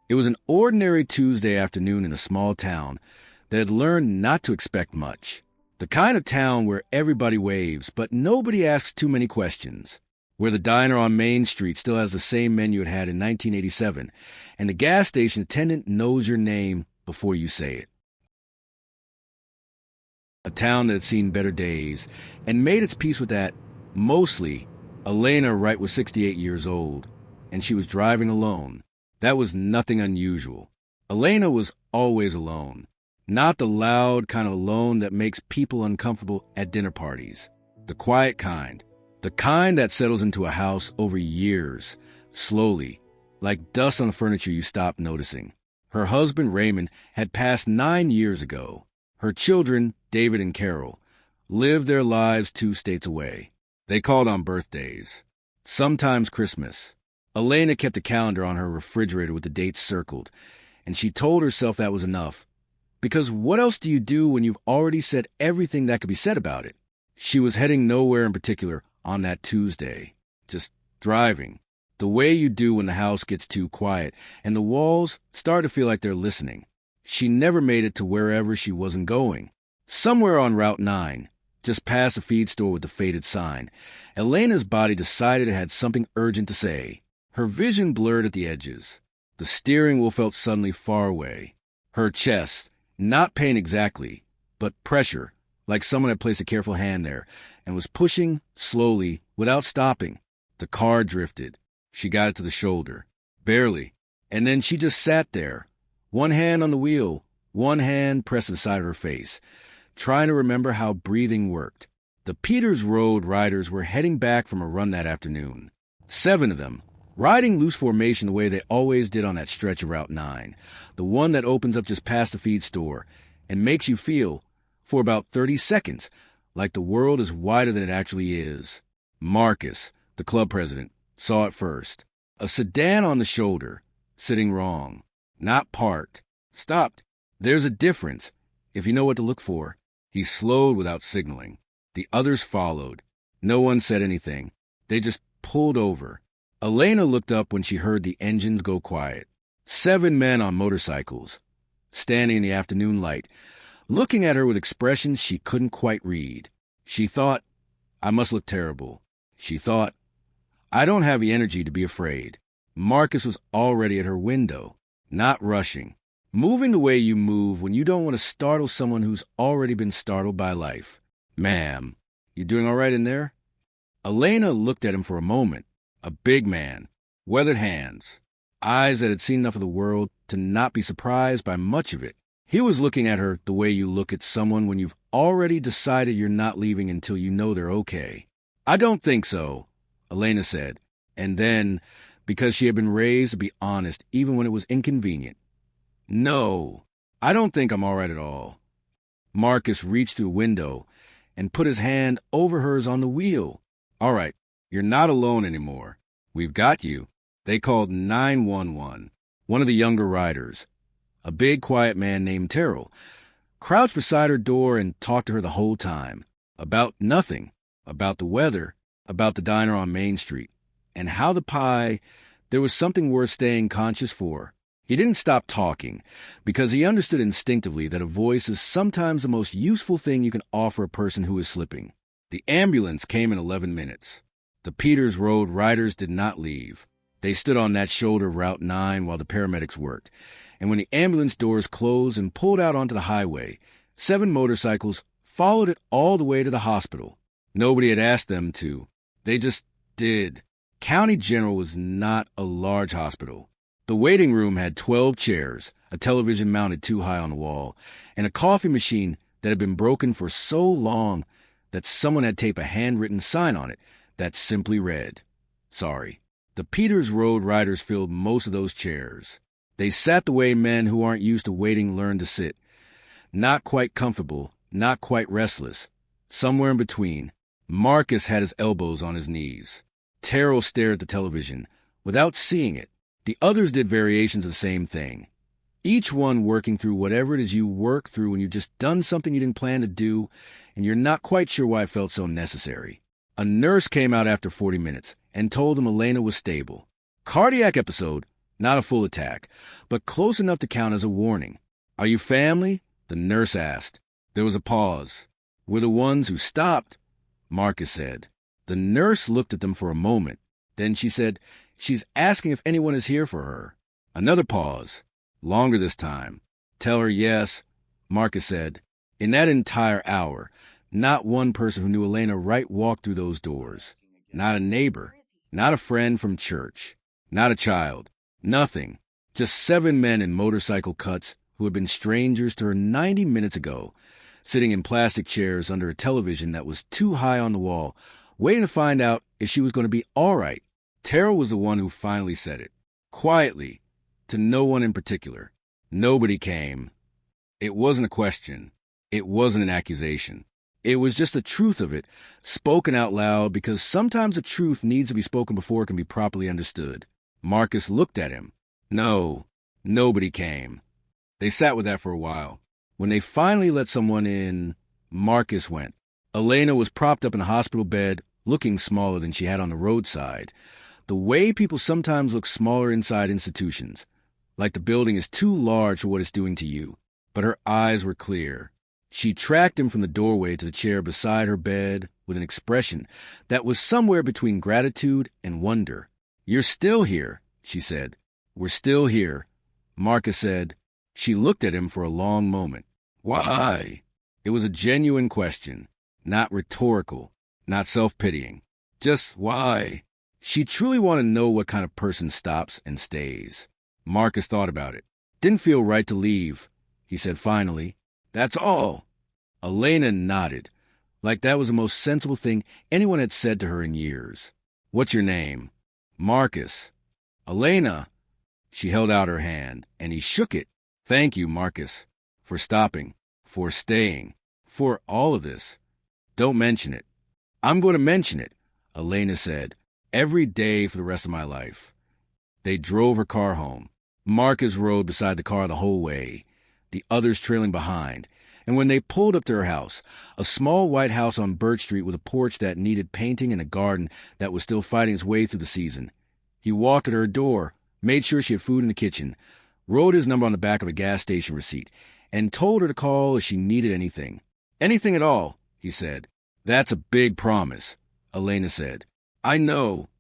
It was an ordinary Tuesday afternoon in a small town that had learned not to expect much. The kind of town where everybody waves, but nobody asks too many questions. Where the diner on Main Street still has the same menu it had in 1987, and the gas station attendant knows your name before you say it. A town that had seen better days and made its peace with that, mostly. Elena Wright was 68 years old, and she was driving alone. That was nothing unusual. Elena was always alone. Not the loud kind of alone that makes people uncomfortable at dinner parties. The quiet kind. The kind that settles into a house over years, slowly, like dust on the furniture you stop noticing. Her husband, Raymond, had passed 9 years ago. Her children, David and Carol, lived their lives 2 states away. They called on birthdays. Sometimes Christmas. Elena kept a calendar on her refrigerator with the dates circled, and she told herself that was enough. Because what else do you do when you've already said everything that could be said about it? She was heading nowhere in particular on that Tuesday. Just driving. The way you do when the house gets too quiet and the walls start to feel like they're listening. She never made it to wherever she wasn't going. Somewhere on Route 9, just past the feed store with the faded sign, Elena's body decided it had something urgent to say. Her vision blurred at the edges. The steering wheel felt suddenly far away. Her chest, not pain exactly, but pressure, like someone had placed a careful hand there, and was pushing, slowly, without stopping. The car drifted. She got it to the shoulder. Barely. And then she just sat there, one hand on the wheel, one hand pressed to the side of her face, trying to remember how breathing worked. The Peters Road riders were heading back from a run that afternoon. 7 of them, riding loose formation the way they always did on that stretch of Route 9, the one that opens up just past the feed store and makes you feel, for about 30 seconds, like the world is wider than it actually is. Marcus, the club president, saw it first. A sedan on the shoulder, sitting wrong. Not parked. Stopped. There's a difference, if you know what to look for. He slowed without signaling. The others followed. No one said anything. They just pulled over. Elena looked up when she heard the engines go quiet. 7 men on motorcycles, standing in the afternoon light, looking at her with expressions she couldn't quite read. She thought, I must look terrible. She thought, I don't have the energy to be afraid. Marcus was already at her window, not rushing, moving the way you move when you don't want to startle someone who's already been startled by life. Ma'am, you doing all right in there? Elena looked at him for a moment. A big man, weathered hands, eyes that had seen enough of the world to not be surprised by much of it. He was looking at her the way you look at someone when you've already decided you're not leaving until you know they're okay. I don't think so, Elena said, and then, because she had been raised to be honest even when it was inconvenient. No, I don't think I'm all right at all. Marcus reached through the window and put his hand over hers on the wheel. All right. You're not alone anymore. We've got you. They called 911. One of the younger riders, a big, quiet man named Terrell, crouched beside her door and talked to her the whole time. About nothing. About the weather. About the diner on Main Street. And how the pie, there was something worth staying conscious for. He didn't stop talking, because he understood instinctively that a voice is sometimes the most useful thing you can offer a person who is slipping. The ambulance came in 11 minutes. The Peters Road riders did not leave. They stood on that shoulder of Route 9 while the paramedics worked, and when the ambulance doors closed and pulled out onto the highway, 7 motorcycles followed it all the way to the hospital. Nobody had asked them to. They just did. County General was not a large hospital. The waiting room had 12 chairs, a television mounted too high on the wall, and a coffee machine that had been broken for so long that someone had taped a handwritten sign on it that simply read, sorry. The Peters Road riders filled most of those chairs. They sat the way men who aren't used to waiting learn to sit. Not quite comfortable, not quite restless. Somewhere in between. Marcus had his elbows on his knees. Terrell stared at the television, without seeing it. The others did variations of the same thing. Each one working through whatever it is you work through when you've just done something you didn't plan to do, and you're not quite sure why it felt so necessary. A nurse came out after 40 minutes and told them Elena was stable. Cardiac episode, Not a full attack, but close enough to count as a warning. "Are you family?" the nurse asked. There was a pause. "We're the ones who stopped," Marcus said. The nurse looked at them for a moment. Then she said, "She's asking if anyone is here for her." Another pause. Longer this time. "Tell her yes," Marcus said. In that entire hour, not one person who knew Elena Wright walked through those doors. Not a neighbor. Not a friend from church. Not a child. Nothing. Just 7 men in motorcycle cuts who had been strangers to her 90 minutes ago, sitting in plastic chairs under a television that was too high on the wall, waiting to find out if she was going to be all right. Terrell was the one who finally said it. Quietly, to no one in particular. Nobody came. It wasn't a question. It wasn't an accusation. It was just the truth of it, spoken out loud, because sometimes the truth needs to be spoken before it can be properly understood. Marcus looked at him. No, nobody came. They sat with that for a while. When they finally let someone in, Marcus went. Elena was propped up in a hospital bed, looking smaller than she had on the roadside. The way people sometimes look smaller inside institutions, like the building is too large for what it's doing to you. But her eyes were clear. She tracked him from the doorway to the chair beside her bed with an expression that was somewhere between gratitude and wonder. "You're still here," she said. "We're still here," Marcus said. She looked at him for a long moment. "Why?" It was a genuine question, not rhetorical, not self-pitying. Just why? She truly wanted to know what kind of person stops and stays. Marcus thought about it. "Didn't feel right to leave," he said finally. "That's all." Elena nodded, like that was the most sensible thing anyone had said to her in years. "What's your name?" "Marcus." "Elena." She held out her hand, and he shook it. "Thank you, Marcus, for stopping, for staying, for all of this. Don't mention it." "I'm going to mention it," Elena said, "every day for the rest of my life." They drove her car home. Marcus rode beside the car the whole way, the others trailing behind. And when they pulled up to her house, a small white house on Birch Street with a porch that needed painting and a garden that was still fighting its way through the season, he walked at her door, made sure she had food in the kitchen, wrote his number on the back of a gas station receipt, and told her to call if she needed anything. "Anything at all," he said. "That's a big promise," Elena said. "I know."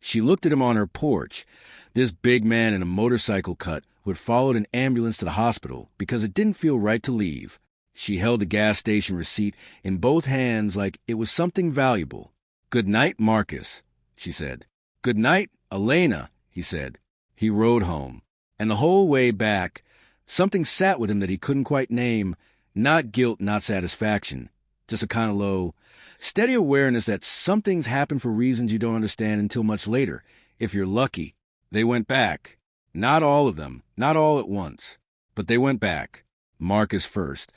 She looked at him on her porch, this big man in a motorcycle cut who had followed an ambulance to the hospital because it didn't feel right to leave. She held the gas station receipt in both hands like it was something valuable. "Good night, Marcus," she said. "Good night, Elena," he said. He rode home. And the whole way back, something sat with him that he couldn't quite name. Not guilt, not satisfaction. Just a kind of low, steady awareness that some things happen for reasons you don't understand until much later, if you're lucky. They went back. Not all of them, not all at once. But they went back. Marcus first.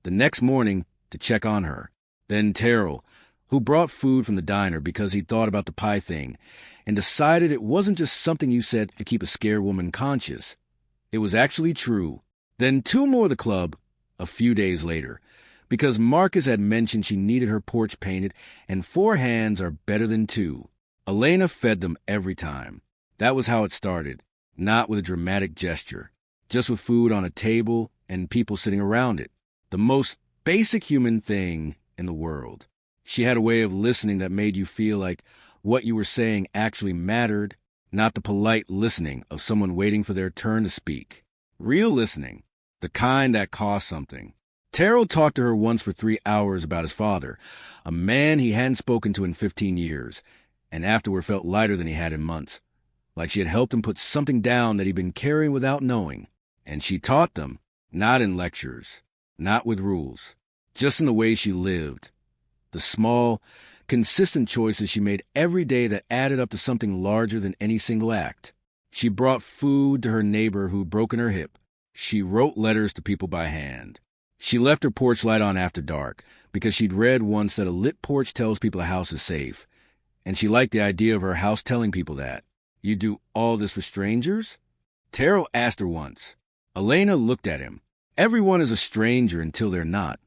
The next morning, to check on her. Then Terrell, who brought food from the diner because he'd thought about the pie thing and decided it wasn't just something you said to keep a scared woman conscious. It was actually true. Then 2 more of the club, a few days later, because Marcus had mentioned she needed her porch painted, and 4 hands are better than 2. Elena fed them every time. That was how it started, not with a dramatic gesture, just with food on a table and people sitting around it. The most basic human thing in the world. She had a way of listening that made you feel like what you were saying actually mattered, not the polite listening of someone waiting for their turn to speak. Real listening, the kind that cost something. Terrell talked to her once for 3 hours about his father, a man he hadn't spoken to in 15 years, and afterward felt lighter than he had in months, like she had helped him put something down that he'd been carrying without knowing. And she taught them, not in lectures, not with rules, just in the way she lived. The small, consistent choices she made every day that added up to something larger than any single act. She brought food to her neighbor who'd broken her hip. She wrote letters to people by hand. She left her porch light on after dark because she'd read once that a lit porch tells people a house is safe. And she liked the idea of her house telling people that. "You do all this for strangers?" Terrell asked her once. Elena looked at him. "Everyone is a stranger until they're not,"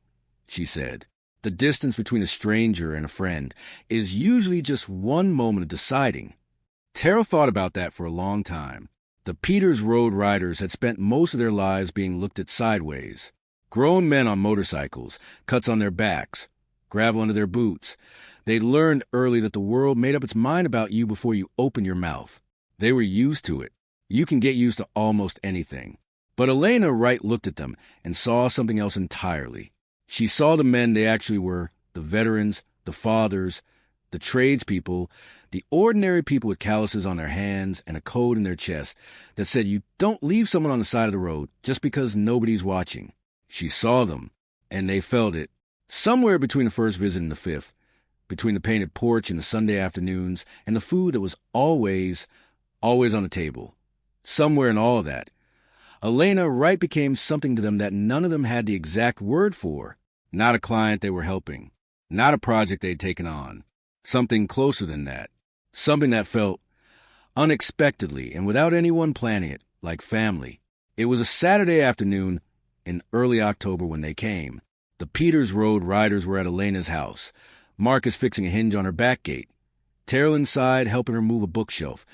she said. "The distance between a stranger and a friend is usually just one moment of deciding." Terrell thought about that for a long time. The Peters Road Riders had spent most of their lives being looked at sideways. Grown men on motorcycles, cuts on their backs, gravel under their boots. They'd learned early that the world made up its mind about you before you opened your mouth. They were used to it. You can get used to almost anything. But Elena Wright looked at them and saw something else entirely. She saw the men they actually were, the veterans, the fathers, the tradespeople, the ordinary people with calluses on their hands and a code in their chest that said you don't leave someone on the side of the road just because nobody's watching. She saw them, and they felt it, somewhere between the first visit and the fifth, between the painted porch in the Sunday afternoons and the food that was always on the table. Somewhere in all of that, Elena Wright became something to them that none of them had the exact word for. Not a client they were helping, not a project they'd taken on. Something closer than that. Something that felt unexpectedly and without anyone planning it, like family. It was a Saturday afternoon in early October when they came. The Peters Road Riders were at Elena's house, Marcus fixing a hinge on her back gate, Terrell inside helping her move a bookshelf,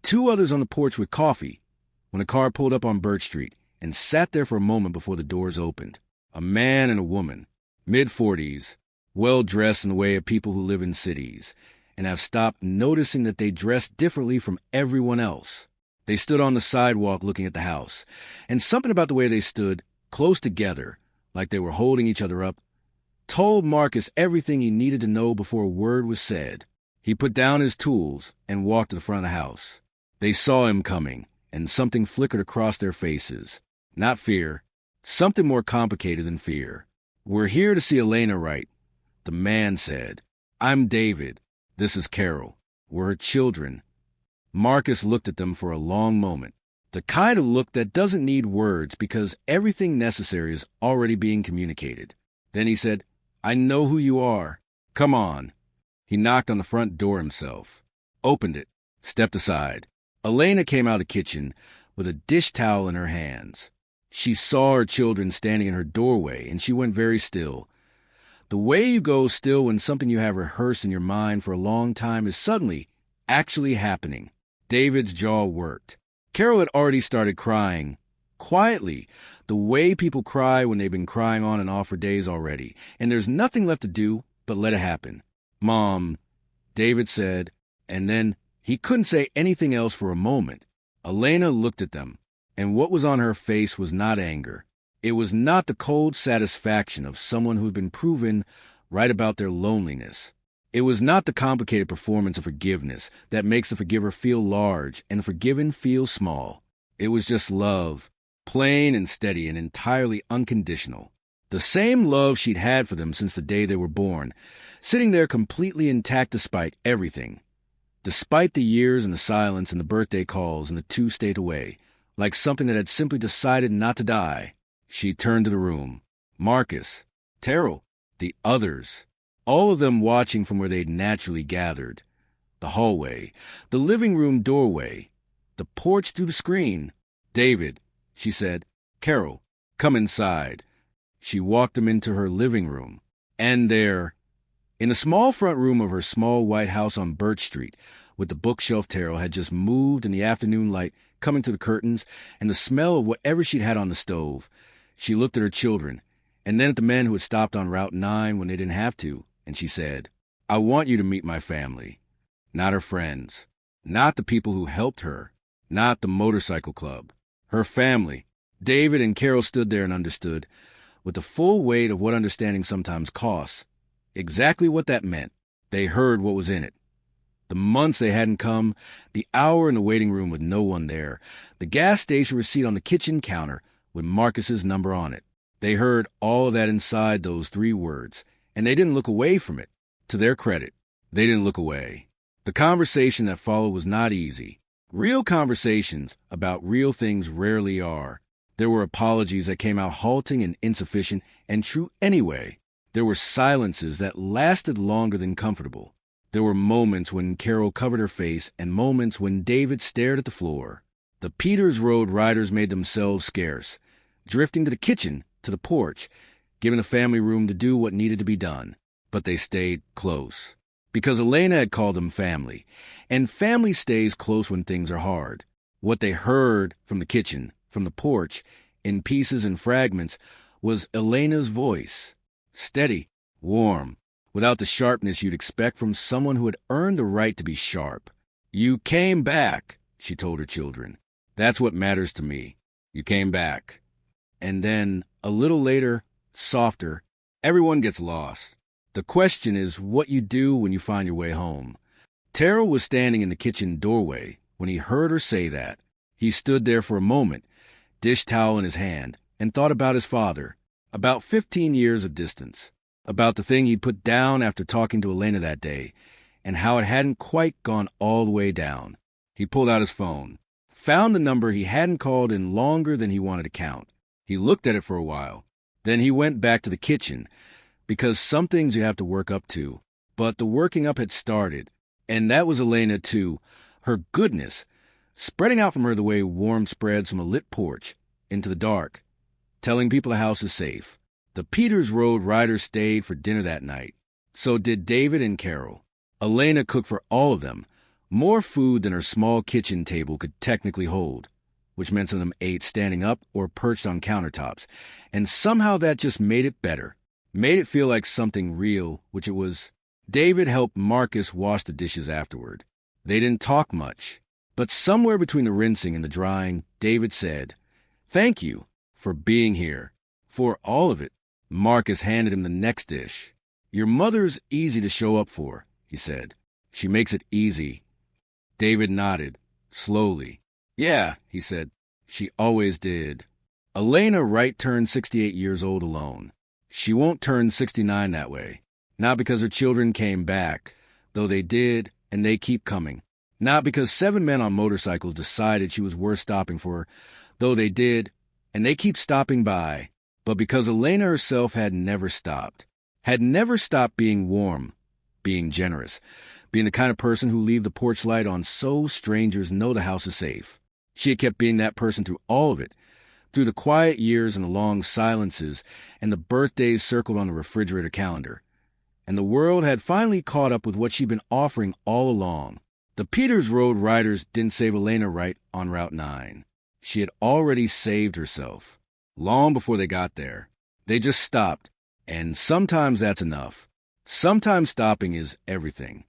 two others on the porch with coffee, when a car pulled up on Birch Street and sat there for a moment before the doors opened. A man and a woman, mid-40s, well-dressed in the way of people who live in cities, and have stopped noticing that they dress differently from everyone else. They stood on the sidewalk looking at the house, and something about the way they stood, close together, like they were holding each other up, told Marcus everything he needed to know before a word was said. He put down his tools and walked to the front of the house. They saw him coming, and something flickered across their faces. Not fear, something more complicated than fear. "We're here to see Elena Wright," the man said. "I'm David. This is Carol. We're her children." Marcus looked at them for a long moment. The kind of look that doesn't need words because everything necessary is already being communicated. Then he said, "I know who you are. Come on." He knocked on the front door himself, opened it, stepped aside. Elena came out of the kitchen with a dish towel in her hands. She saw her children standing in her doorway, and she went very still. The way you go still when something you have rehearsed in your mind for a long time is suddenly actually happening. David's jaw worked. Carol had already started crying, quietly, the way people cry when they've been crying on and off for days already, and there's nothing left to do but let it happen. "Mom," David said, and then he couldn't say anything else for a moment. Elena looked at them, and what was on her face was not anger. It was not the cold satisfaction of someone who'd been proven right about their loneliness. It was not the complicated performance of forgiveness that makes the forgiver feel large and the forgiven feel small. It was just love, plain and steady and entirely unconditional. The same love she'd had for them since the day they were born, sitting there completely intact despite everything. Despite the years and the silence and the birthday calls and the 2 stayed away, like something that had simply decided not to die. She turned to the room. Marcus, Terrell, the others, all of them watching from where they'd naturally gathered. The hallway, the living room doorway, the porch through the screen. "David," she said. "Carol, come inside." She walked them into her living room. And there, in the small front room of her small white house on Birch Street, with the bookshelf Terrell had just moved and the afternoon light coming through the curtains and the smell of whatever she'd had on the stove, she looked at her children, and then at the men who had stopped on Route 9 when they didn't have to, and she said, "I want you to meet my family." Not her friends, not the people who helped her, not the motorcycle club. Her family. David and Carol stood there and understood, with the full weight of what understanding sometimes costs, exactly what that meant. They heard what was in it. The months they hadn't come, the hour in the waiting room with no one there, the gas station receipt on the kitchen counter with Marcus's number on it. They heard all of that inside those 3 words, and they didn't look away from it. To their credit, they didn't look away. The conversation that followed was not easy. Real conversations about real things rarely are. There were apologies that came out halting and insufficient and true anyway. There were silences that lasted longer than comfortable. There were moments when Carol covered her face and moments when David stared at the floor. The Peters Road Riders made themselves scarce, drifting to the kitchen, to the porch, giving the family room to do what needed to be done. But they stayed close, because Elena had called them family, and family stays close when things are hard. What they heard from the kitchen, from the porch, in pieces and fragments, was Elena's voice. Steady, warm, without the sharpness you'd expect from someone who had earned the right to be sharp. "You came back," she told her children. "That's what matters to me. You came back." And then, a little later, softer, "Everyone gets lost. The question is what you do when you find your way home." Terrell was standing in the kitchen doorway when he heard her say that. He stood there for a moment, dish towel in his hand, and thought about his father, about 15 years of distance, about the thing he'd put down after talking to Elena that day, and how it hadn't quite gone all the way down. He pulled out his phone, found the number he hadn't called in longer than he wanted to count. He looked at it for a while. Then he went back to the kitchen, because some things you have to work up to. But the working up had started, and that was Elena, too. Her goodness, spreading out from her the way warmth spreads from a lit porch into the dark, telling people the house is safe. The Peters Road riders stayed for dinner that night. So did David and Carol. Elena cooked for all of them, more food than her small kitchen table could technically hold, which meant some of them ate standing up or perched on countertops. And somehow that just made it better, made it feel like something real, which it was. David helped Marcus wash the dishes afterward. They didn't talk much, but somewhere between the rinsing and the drying, David said, "Thank you for being here, for all of it." Marcus handed him the next dish. "Your mother's easy to show up for," he said. "She makes it easy." David nodded, slowly. "Yeah," he said. "She always did." Elena Wright turned 68 years old alone. She won't turn 69 that way. Not because her children came back, though they did, and they keep coming. Not because 7 men on motorcycles decided she was worth stopping for, though they did, and they keep stopping by. But because Elena herself had never stopped being warm, being generous, being the kind of person who leave the porch light on so strangers know the house is safe. She had kept being that person through all of it, through the quiet years and the long silences and the birthdays circled on the refrigerator calendar. And the world had finally caught up with what she'd been offering all along. The Peters Road riders didn't save Elena Wright on Route 9. She had already saved herself, long before they got there. They just stopped, and sometimes that's enough. Sometimes stopping is everything.